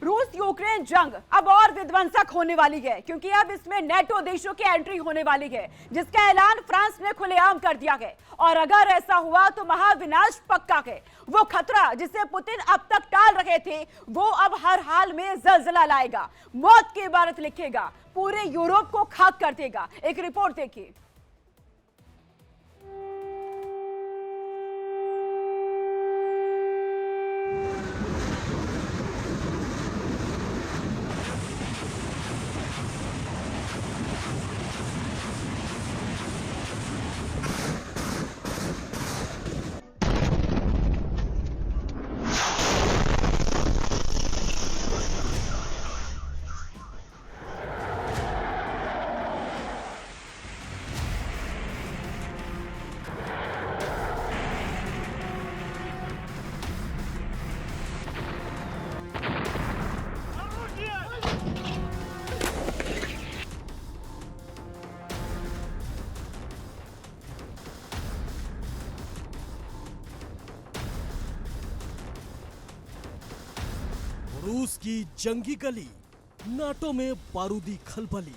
रूस यूक्रेन जंग अब और विध्वंसक होने वाली है, क्योंकि अब इसमें नेटो देशों की एंट्री होने वाली है, जिसका ऐलान फ्रांस ने खुलेआम कर दिया है। और अगर ऐसा हुआ तो महाविनाश पक्का है। वो खतरा जिसे पुतिन अब तक टाल रहे थे, वो अब हर हाल में जलजला लाएगा, मौत की इबारत लिखेगा, पूरे यूरोप को खाक कर देगा। एक रिपोर्ट देखिए। रूस की जंगी गली, नाटो में बारूदी खलबली।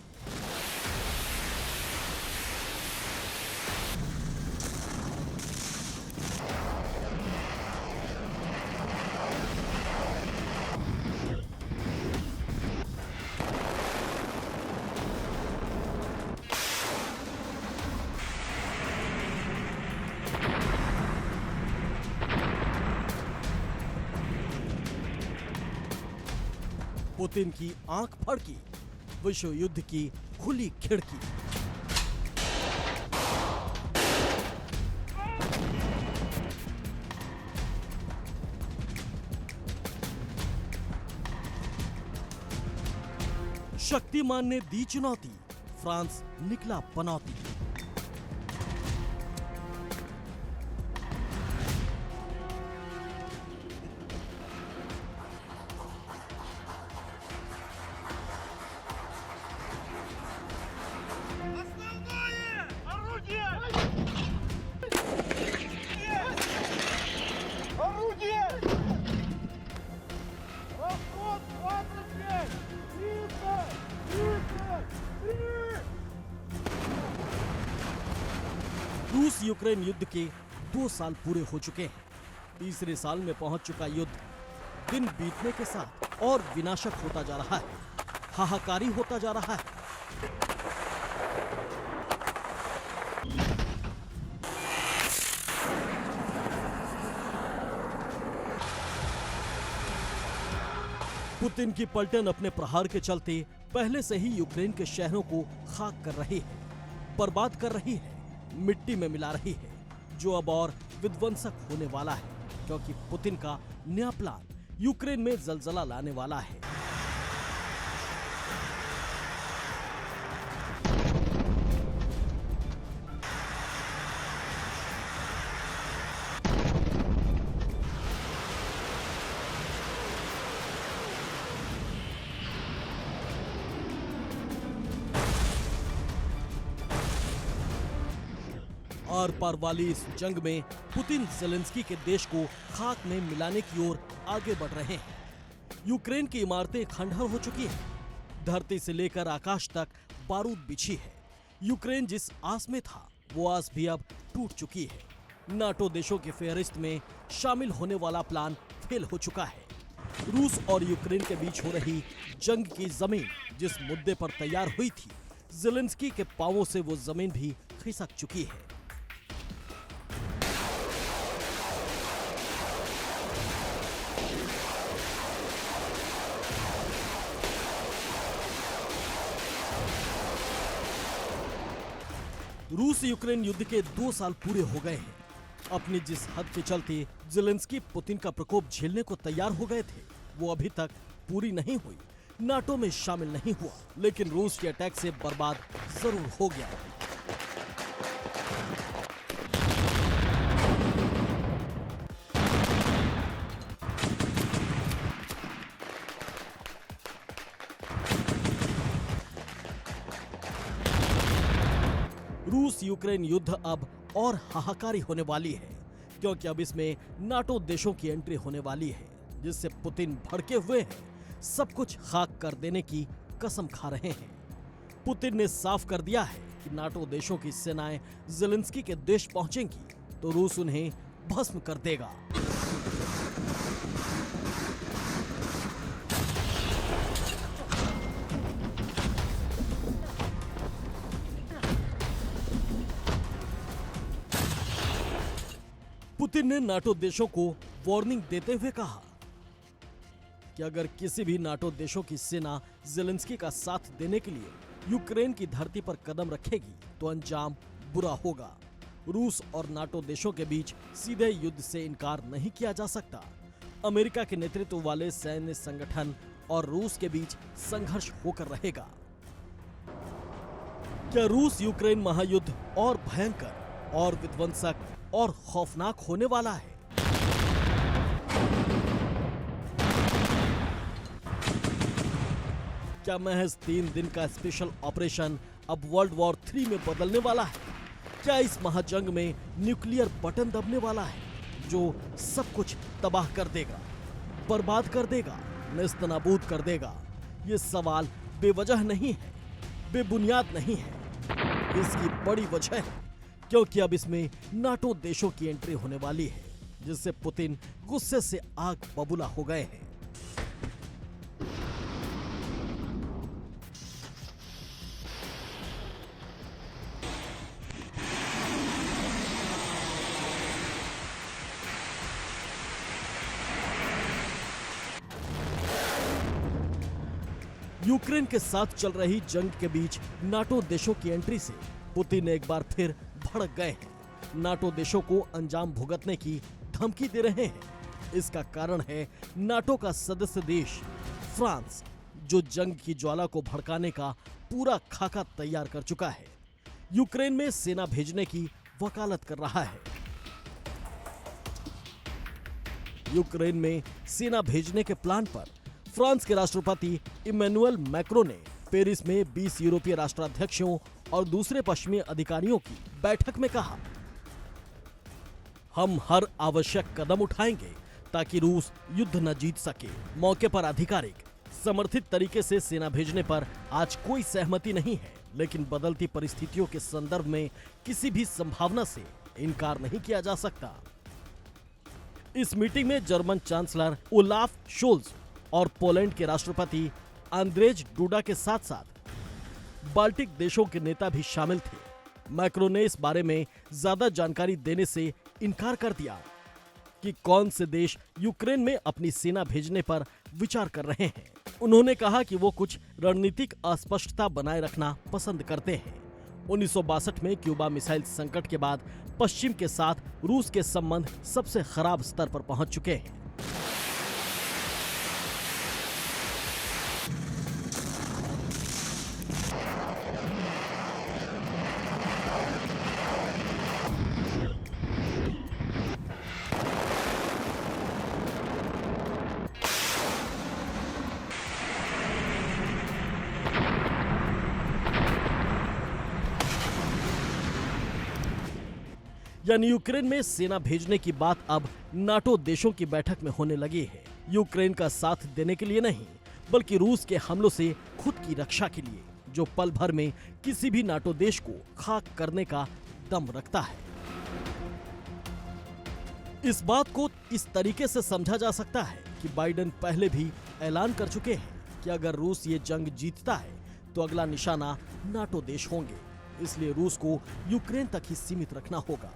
पुतिन की आंख फड़की, विश्व युद्ध की खुली खिड़की। शक्तिमान ने दी चुनौती, फ्रांस निकला पनौती। रूस यूक्रेन युद्ध के 2 साल पूरे हो चुके हैं। तीसरे साल में पहुंच चुका युद्ध दिन बीतने के साथ और विनाशक होता जा रहा है, हाहाकारी होता जा रहा है। पुतिन की पलटन अपने प्रहार के चलते पहले से ही यूक्रेन के शहरों को खाक कर रही है, बर्बाद कर रही है, मिट्टी में मिला रही है, जो अब और विध्वंसक होने वाला है, क्योंकि पुतिन का नया प्लान यूक्रेन में जलजला लाने वाला है। आर पार वाली इस जंग में पुतिन ज़ेलेंस्की के देश को खाक में मिलाने की ओर आगे बढ़ रहे हैं। यूक्रेन की इमारतें खंडहर हो चुकी हैं, धरती से लेकर आकाश तक बारूद बिछी है। यूक्रेन जिस आस में था, वो आस भी अब टूट चुकी है। नाटो देशों की फेहरिस्त में शामिल होने वाला प्लान फेल हो चुका है। रूस और यूक्रेन के बीच हो रही जंग की जमीन जिस मुद्दे पर तैयार हुई थी, ज़ेलेंस्की के पांवों से वो जमीन भी खिसक चुकी है। रूस यूक्रेन युद्ध के 2 साल पूरे हो गए हैं। अपनी जिस हद के चलते ज़ेलेंस्की पुतिन का प्रकोप झेलने को तैयार हो गए थे, वो अभी तक पूरी नहीं हुई, नाटो में शामिल नहीं हुआ, लेकिन रूस के अटैक से बर्बाद जरूर हो गया। रूस यूक्रेन युद्ध अब और हाहाकारी होने वाली है, क्योंकि अब इसमें नाटो देशों की एंट्री होने वाली है, जिससे पुतिन भड़के हुए हैं। सब कुछ खाक कर देने की कसम खा रहे हैं। पुतिन ने साफ कर दिया है कि नाटो देशों की सेनाएं ज़ेलेंस्की के देश पहुंचेंगी तो रूस उन्हें भस्म कर देगा। पुतिन ने नाटो देशों को वार्निंग देते हुए कहा कि अगर किसी भी नाटो देशों की सेना ज़ेलेंस्की का साथ देने के लिए यूक्रेन की धरती पर कदम रखेगी तो अंजाम बुरा होगा। रूस और नाटो देशों के बीच सीधे युद्ध से इनकार नहीं किया जा सकता। अमेरिका के नेतृत्व वाले सैन्य संगठन और रूस के बीच संघर्ष होकर रहेगा। क्या रूस यूक्रेन महायुद्ध और भयंकर और विध्वंसक और खौफनाक होने वाला है? क्या महज 3 दिन का स्पेशल ऑपरेशन अब वर्ल्ड वॉर 3 में बदलने वाला है? क्या इस महाजंग में न्यूक्लियर बटन दबने वाला है जो सब कुछ तबाह कर देगा, बर्बाद कर देगा, नेस्तनाबूद कर देगा? ये सवाल बेवजह नहीं है, बेबुनियाद नहीं है। इसकी बड़ी वजह है क्योंकि अब इसमें नाटो देशों की एंट्री होने वाली है, जिससे पुतिन गुस्से से आग बबूला हो गए हैं। यूक्रेन के साथ चल रही जंग के बीच नाटो देशों की एंट्री से पुतिन एक बार फिर भड़क गए हैं। नाटो देशों को अंजाम भुगतने की धमकी दे रहे हैं। इसका कारण है नाटो का सदस्य देश फ्रांस, जो जंग की ज्वाला को भड़काने का पूरा खाका तैयार कर चुका है। यूक्रेन में सेना भेजने की वकालत कर रहा है। यूक्रेन में सेना भेजने के प्लान पर फ्रांस के राष्ट्रपति इमैनुअल मैक्रों ने पेरिस में 20 यूरोपीय राष्ट्राध्यक्षों और दूसरे पश्चिमी अधिकारियों की बैठक में कहा, हम हर आवश्यक कदम उठाएंगे ताकि रूस युद्ध न जीत सके। मौके पर आधिकारिक समर्थित तरीके से सेना भेजने पर आज कोई सहमति नहीं है, लेकिन बदलती परिस्थितियों के संदर्भ में किसी भी संभावना से इनकार नहीं किया जा सकता। इस मीटिंग में जर्मन चांसलर ओलाफ शोल्ज और पोलैंड के राष्ट्रपति आंद्रेज डूडा के साथ साथ बाल्टिक देशों के नेता भी शामिल थे। मैक्रो ने इस बारे में ज्यादा जानकारी देने से इनकार कर दिया कि कौन से देश यूक्रेन में अपनी सेना भेजने पर विचार कर रहे हैं। उन्होंने कहा कि वो कुछ रणनीतिक अस्पष्टता बनाए रखना पसंद करते हैं। 1962 में क्यूबा मिसाइल संकट के बाद पश्चिम के साथ रूस के संबंध सबसे खराब स्तर पर पहुंच चुके हैं। यानी यूक्रेन में सेना भेजने की बात अब नाटो देशों की बैठक में होने लगी है। यूक्रेन का साथ देने के लिए नहीं, बल्कि रूस के हमलों से खुद की रक्षा के लिए, जो पल भर में किसी भी नाटो देश को खाक करने का दम रखता है। इस बात को इस तरीके से समझा जा सकता है कि बाइडेन पहले भी ऐलान कर चुके हैं कि अगर रूस ये जंग जीतता है तो अगला निशाना नाटो देश होंगे। इसलिए रूस को यूक्रेन तक ही सीमित रखना होगा,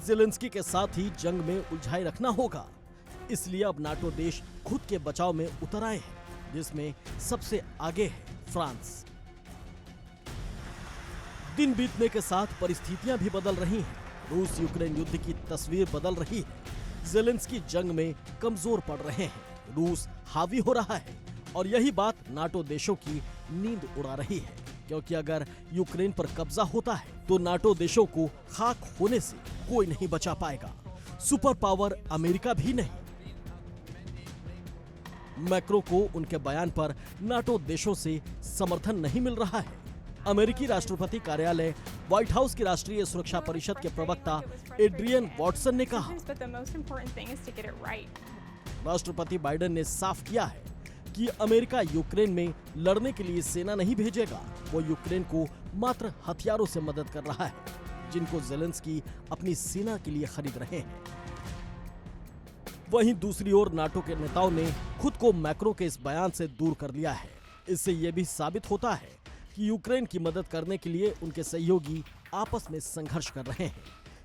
ज़ेलेंस्की के साथ ही जंग में उलझाए रखना होगा। इसलिए अब नाटो देश खुद के बचाव में उतर आए हैं, जिसमें सबसे आगे है फ्रांस। दिन बीतने के साथ परिस्थितियां भी बदल रही हैं। रूस यूक्रेन युद्ध की तस्वीर बदल रही है। ज़ेलेंस्की जंग में कमजोर पड़ रहे हैं, रूस हावी हो रहा है और यही बात नाटो देशों की नींद उड़ा रही है, क्योंकि अगर यूक्रेन पर कब्जा होता है तो नाटो देशों को खाक होने से कोई नहीं बचा पाएगा, सुपर पावर अमेरिका भी नहीं। मैक्रो को उनके बयान पर नाटो देशों से समर्थन नहीं मिल रहा है। अमेरिकी राष्ट्रपति कार्यालय व्हाइट हाउस की राष्ट्रीय सुरक्षा परिषद के प्रवक्ता एड्रियन वॉटसन ने कहा, राष्ट्रपति बाइडेन ने साफ किया है कि अमेरिका यूक्रेन में लड़ने के लिए सेना नहीं भेजेगा, वो यूक्रेन को मात्र हथियारों से मदद कर रहा है, जिनको जेलेंस्की अपनी सेना के लिए खरीद रहे हैं। वहीं दूसरी ओर नाटो के नेताओं ने खुद को मैक्रो के इस बयान से दूर कर लिया है। इससे यह भी साबित होता है कि यूक्रेन की मदद करने के लिए उनके सहयोगी आपस में संघर्ष कर रहे हैं,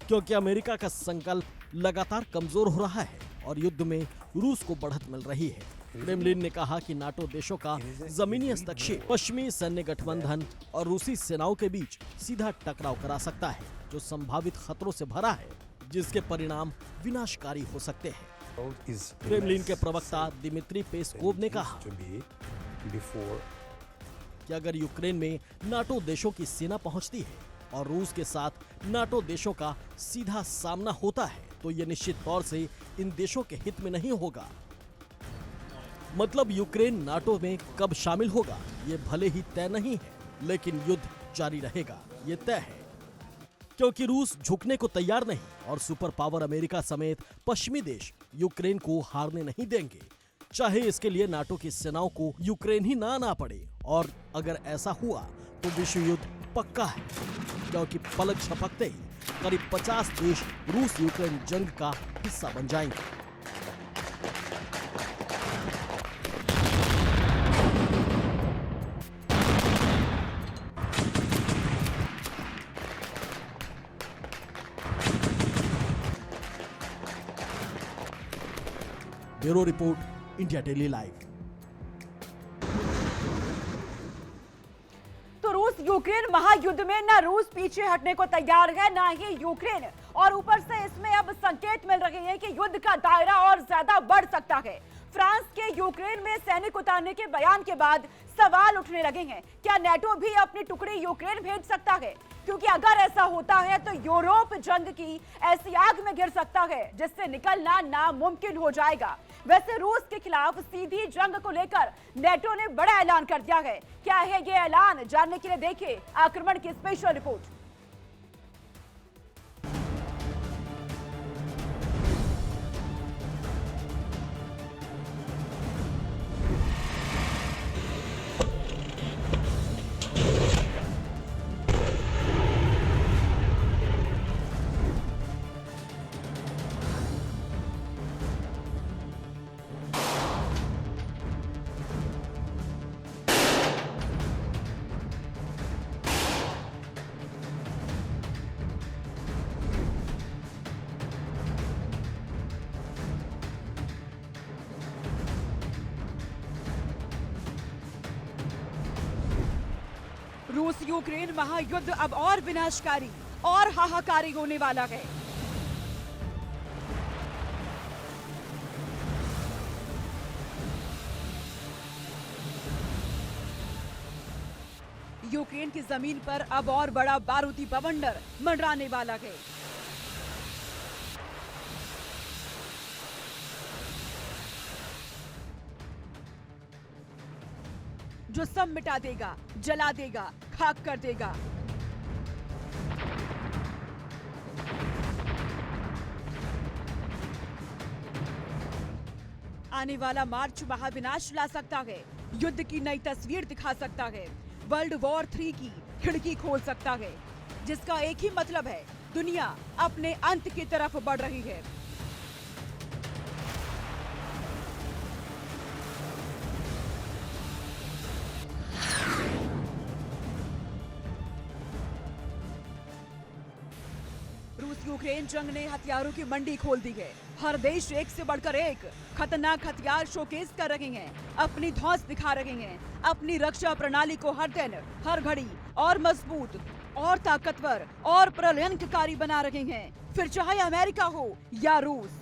क्योंकि अमेरिका का संकल्प लगातार कमजोर हो रहा है और युद्ध में रूस को बढ़त मिल रही है। क्रेमलिन ने कहा कि नाटो देशों का जमीनी हस्तक्षेप पश्चिमी सैन्य गठबंधन और रूसी सेनाओं के बीच सीधा टकराव करा सकता है, जो संभावित खतरों से भरा है, जिसके परिणाम विनाशकारी हो सकते हैं। क्रेमलिन के प्रवक्ता दिमित्री पेस्कोव ने कहा कि अगर यूक्रेन में नाटो देशों की सेना पहुंचती है और रूस के साथ नाटो देशों का सीधा सामना होता है, तो यह निश्चित तौर से इन देशों के हित में नहीं होगा। मतलब यूक्रेन नाटो में कब शामिल होगा ये भले ही तय नहीं है, लेकिन युद्ध जारी रहेगा ये तय है, क्योंकि रूस झुकने को तैयार नहीं और सुपर पावर अमेरिका समेत पश्चिमी देश यूक्रेन को हारने नहीं देंगे, चाहे इसके लिए नाटो की सेनाओं को यूक्रेन ही ना आना पड़े। और अगर ऐसा हुआ तो विश्व युद्ध पक्का है, क्योंकि पलक झपकते ही करीब 50 देश रूस यूक्रेन जंग का हिस्सा बन जाएंगे। Bureau report, India daily live. तो रूस यूक्रेन महायुद्ध में ना रूस पीछे हटने को तैयार है, ना ही यूक्रेन, और ऊपर से इसमें अब संकेत मिल रहे हैं कि युद्ध का दायरा और ज्यादा बढ़ सकता है। फ्रांस के यूक्रेन में सैनिक उतारने के बयान के बाद सवाल उठने लगे हैं, क्या नाटो भी अपनी टुकड़ी यूक्रेन भेज सकता है? क्योंकि अगर ऐसा होता है तो यूरोप जंग की ऐसी आग में गिर सकता है जिससे निकलना नामुमकिन हो जाएगा। वैसे रूस के खिलाफ सीधी जंग को लेकर नाटो ने बड़ा ऐलान कर दिया है। क्या है ये ऐलान, जानने के लिए देखिए आक्रमण की स्पेशल रिपोर्ट। रूस यूक्रेन महायुद्ध अब और विनाशकारी और हाहाकारी होने वाला है। यूक्रेन की जमीन पर अब और बड़ा बारूदी बवंडर मंडराने वाला है। जो सब मिटा देगा, जला देगा, खाक कर देगा। आने वाला मार्च महाविनाश ला सकता है, युद्ध की नई तस्वीर दिखा सकता है, वर्ल्ड वॉर 3 की खिड़की खोल सकता है, जिसका एक ही मतलब है, दुनिया अपने अंत की तरफ बढ़ रही है। यूक्रेन जंग ने हथियारों की मंडी खोल दी है। हर देश एक से बढ़कर एक खतरनाक हथियार शोकेस कर रहे हैं, अपनी धौंस दिखा रहे हैं, अपनी रक्षा प्रणाली को हर दिन, हर घड़ी और मजबूत और ताकतवर और प्रलयंककारी बना रहे हैं, फिर चाहे अमेरिका हो या रूस।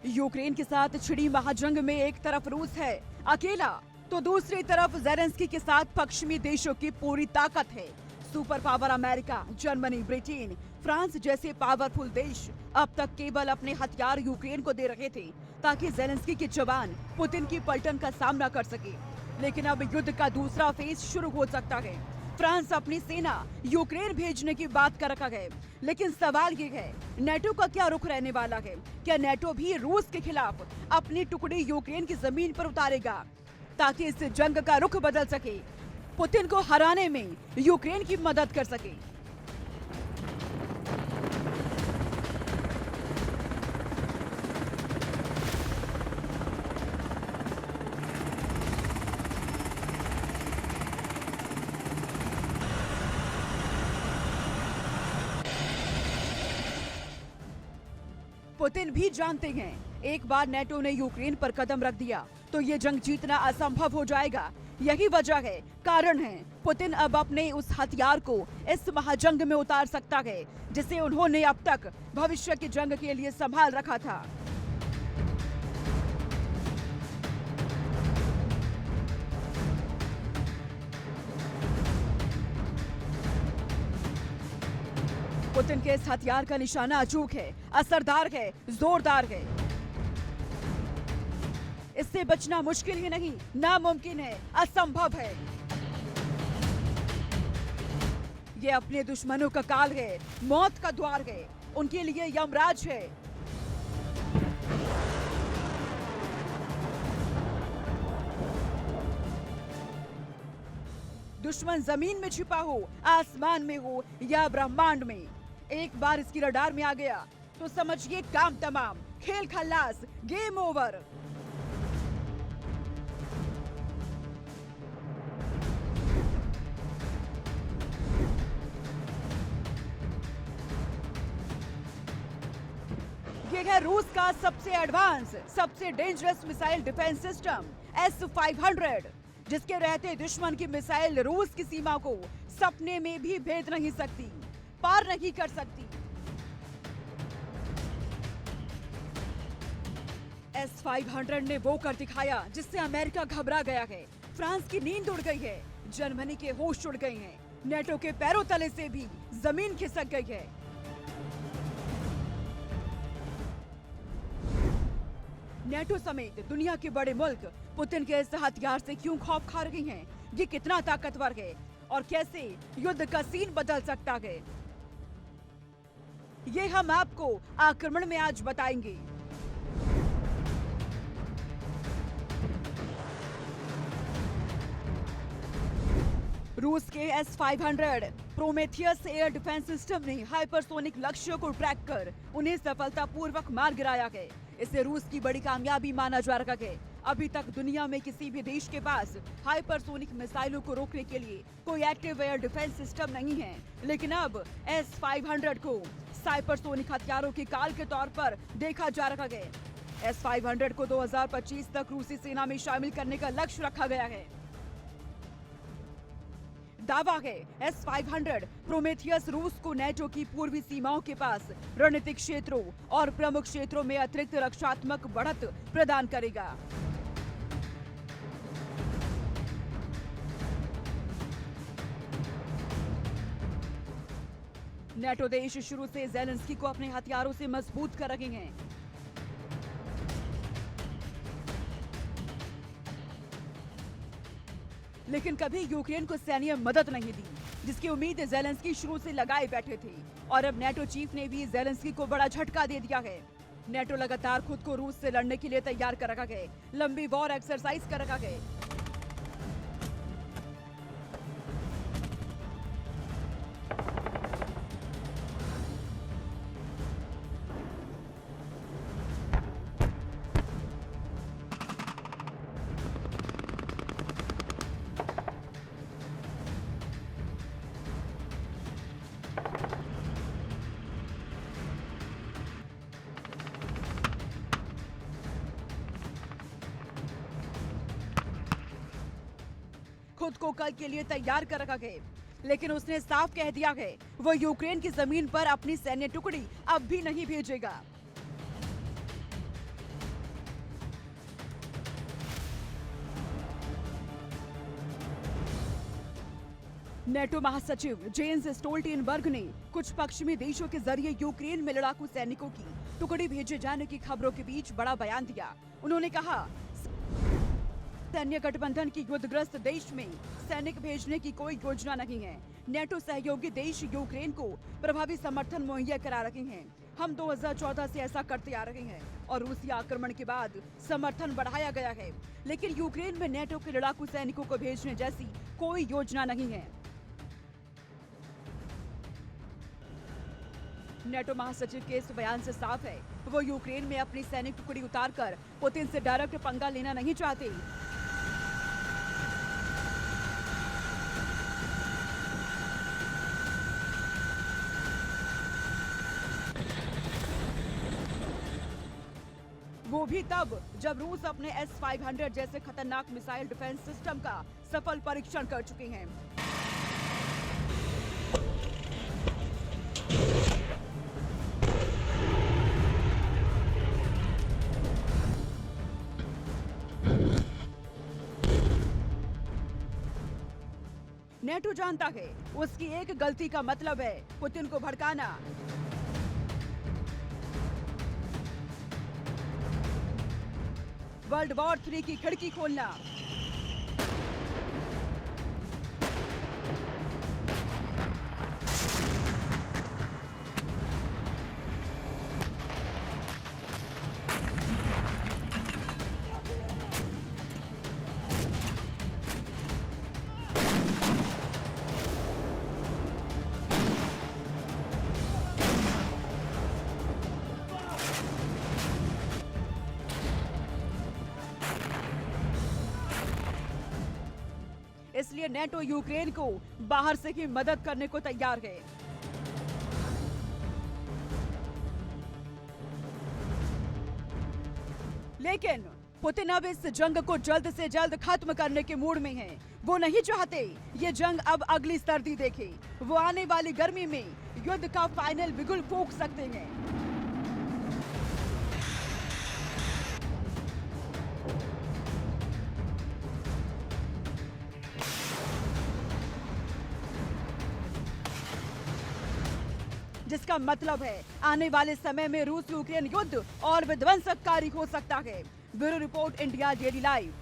यूक्रेन के साथ छिड़ी महाजंग में एक तरफ रूस है अकेला, तो दूसरी तरफ ज़ेलेंस्की के साथ पश्चिमी देशों की पूरी ताकत है। Super power America, Germany, Britain, France जैसे पावरफुल देश अब तक केवल अपने हथियार यूक्रेन को दे रहे थे ताकि ज़ेलेंस्की के जवान पुतिन की पलटन का सामना कर सके। लेकिन अब युद्ध का दूसरा फेज शुरू हो सकता है। फ्रांस अपनी सेना यूक्रेन भेजने की बात कर रखा है, लेकिन सवाल ये है नेटो का क्या रुख रहने वाला है? क्या नेटो भी रूस के खिलाफ अपनी टुकड़ी यूक्रेन की जमीन पर उतारेगा ताकि इस जंग का रुख बदल सके, पुतिन को हराने में यूक्रेन की मदद कर सके? पुतिन भी जानते हैं एक बार नेटो ने यूक्रेन पर कदम रख दिया तो ये जंग जीतना असंभव हो जाएगा। यही वजह है, कारण है, पुतिन अब अपने उस हथियार को इस महाजंग में उतार सकता है जिसे उन्होंने अब तक भविष्य की जंग के लिए संभाल रखा था। पुतिन के इस हथियार का निशाना अचूक है, असरदार है, जोरदार है। इससे बचना मुश्किल ही नहीं, नामुमकिन है, असंभव है। ये अपने दुश्मनों का काल है, मौत का द्वार है, उनके लिए यमराज है। दुश्मन जमीन में छिपा हो, आसमान में हो या ब्रह्मांड में, एक बार इसकी रडार में आ गया तो समझिए काम तमाम, खेल खल्लास, गेम ओवर। ये है रूस का सबसे एडवांस, सबसे dangerous missile defence system S-500, जिसके रहते दुश्मन की मिसाइल रूस की सीमा को सपने में भी भेद नहीं सकती, पार नहीं कर सकती। S-500 ने वो कर दिखाया जिससे अमेरिका घबरा गया है, फ्रांस की नींद उड़ गई है, जर्मनी के होश उड़ गए हैं, नेटो के पैरों तले से भी जमीन खिसक गई है। नेटो समेत दुनिया के बड़े मुल्क पुतिन के इस हथियार से क्यों खौफ खा रहे हैं? ये कितना ताकतवर है और कैसे युद्ध का सीन बदल सकता है, ये हम आपको आक्रमण में आज बताएंगे। रूस के S-500 Prometheus air defence system ने हाइपरसोनिक लक्ष्यों को ट्रैक कर उन्हें सफलतापूर्वक मार गिराया है। इसे रूस की बड़ी कामयाबी माना जा रहा है। अभी तक दुनिया में किसी भी देश के पास हाइपरसोनिक मिसाइलों को रोकने के लिए कोई एक्टिव एयर डिफेंस सिस्टम नहीं है, लेकिन अब S-500 को हाइपरसोनिक हथियारों की काल के तौर पर देखा जा रहा है। S-500 को 2025 तक रूसी सेना में शामिल करने का लक्ष्य रखा गया है। दावा है S-500 प्रोमेथियस रूस को नेटो की पूर्वी सीमाओं के पास रणनीतिक क्षेत्रों और प्रमुख क्षेत्रों में अतिरिक्त रक्षात्मक बढ़त प्रदान करेगा। नेटो देश शुरू से ज़ेलेंस्की को अपने हथियारों से मजबूत कर रहे हैं। लेकिन कभी यूक्रेन को सैन्य मदद नहीं दी, जिसकी उम्मीद ज़ेलेंस्की शुरू से लगाए बैठे थे। और अब नेटो चीफ ने भी ज़ेलेंस्की को बड़ा झटका दे दिया है। नेटो लगातार खुद को रूस से लड़ने के लिए तैयार कर रखा है, लंबी वॉर एक्सरसाइज कर रखा है। खुद को कल के लिए तैयार कर रखा है, लेकिन उसने साफ कह दिया है वो यूक्रेन की जमीन पर अपनी सैन्य टुकड़ी अब भी नहीं भेजेगा। नेटो महासचिव जेन्स स्टोल्टेनबर्ग ने कुछ पश्चिमी देशों के जरिए यूक्रेन में लड़ाकू सैनिकों की टुकड़ी भेजे जाने की खबरों के बीच बड़ा बयान दिया। उन्होंने कहा, सैन्य गठबंधन की युद्धग्रस्त देश में सैनिक भेजने की कोई योजना नहीं है। नेटो सहयोगी देश यूक्रेन को प्रभावी समर्थन मुहैया करा रहे हैं। हम 2014 से ऐसा करते आ रहे हैं और रूसी आक्रमण के बाद समर्थन बढ़ाया गया है, लेकिन यूक्रेन में नेटो के लड़ाकू सैनिकों को भेजने जैसी कोई योजना नहीं है। नेटो महासचिव के इस बयान से साफ है, वो यूक्रेन में अपनी सैनिक टुकड़ी उतारकर पुतिन से डायरेक्ट पंगा लेना नहीं चाहते। वो भी तब जब रूस अपने S-500 जैसे खतरनाक मिसाइल डिफेंस सिस्टम का सफल परीक्षण कर चुके हैं। नेटो जानता है उसकी एक गलती का मतलब है पुतिन को भड़काना। वर्ल्ड वॉर 3 की खिड़की खोलना। इसलिए नेटो यूक्रेन को बाहर से ही मदद करने को तैयार है। लेकिन पुतिन अब इस जंग को जल्द से जल्द खत्म करने के मूड में हैं। वो नहीं चाहते ये जंग अब अगली सर्दी देखे। वो आने वाली गर्मी में युद्ध का फाइनल बिगुल फूंक सकते हैं। जिसका मतलब है आने वाले समय में रूस यूक्रेन युद्ध और विध्वंसकारी हो सकता है। Bureau report, India daily live.